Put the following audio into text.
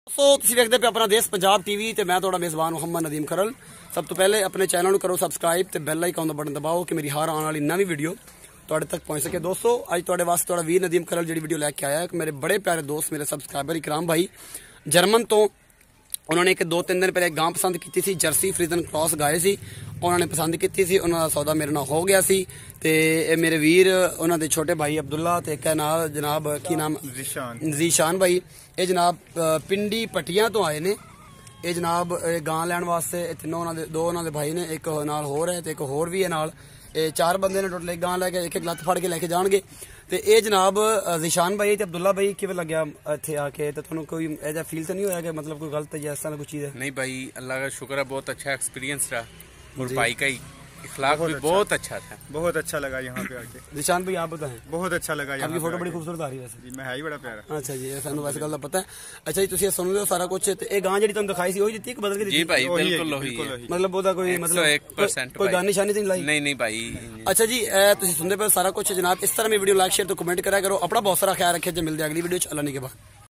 सो तुसीं देखदे पे अपना देश पंजाब टीवी ते मैं तुहाडा मेज़बान मोहम्मद नदीम खरल। सब तो पहले अपने चैनल को करो सबसक्राइब ते बेल आइकन दा बटन दबाओ कि मेरी हर आने वाली नवी वीडियो तुहाडे तक पहुंच सके। दोस्तों अज तुहाडे वास्ते तुहाडा वीर नदीम खरल जी वीडियो लैके आया है। मेरे बड़े प्यारे दोस्त मेरे सबसक्राइबर इकराम भाई जर्मन तो उन्होंने एक 2-3 दिन पहले एक गां पसंद की थी, जर्सी फ्रीजन क्रॉस गाए सी, उन्होंने पसंद की थी, उन्होंने सौदा मेरे नाल हो गया सी। ते मेरे वीर उन्होंने छोटे भाई अब्दुल्ला ते एक नाल जनाब की नाम जीशान भाई, ये जनाब पिंडी पट्टियां तो आए ने। ये जनाब गां लैन वास्ते तीनों दो उन्होंने भाई ने, एक नाल होर है ते एक होर भी है नाल। 4 बंदे ने टोटल एक गां लैके एक लत्त फड़ के लेके जाएंगे। तो ये जनाब जीशान भाई ते अब्दुल्ला भाई किवें लग्या इत्थे आके, तो तुहानूं कोई ऐसा फील तो नहीं होया कि मतलब कोई गलत या इस तरह कुछ चीज़ है? नहीं भाई, अल्लाह का शुक्र है, बहुत अच्छा एक्सपीरियंस रहा और भाई का इखलाक भी बहुत अच्छा था। बहुत अच्छा लगा यहाँ पे आके। जीशान भाई आप बताएं। बहुत अच्छा लगा, आपकी फोटो बड़ी खूबसूरत आ रही है वैसे। जी मैं है ही बड़ा प्यारा। अच्छा जी, सानू वैसे गल दा पता है। अच्छा जी तुसीं सुन लो सारा कुछ। ते ये गां जेहड़ी तुहानूं दिखाई सी ओही दित्ती कि बदल के दित्ती? जी भाई बिल्कुल वही है। मतलब ओदा कोई मतलब 100% कोई गां निशानी तो नहीं लाई? नहीं भाई। अच्छा जी तुसीं सुनदे पे सारा कुछ जनाब। इस तरह में वीडियो लाइक शेयर तो कमेंट करा करो। अपना बहुत सारा ख्याल रखिए। मिलते अगली वीडियो च। अल्लाह ने के बाद।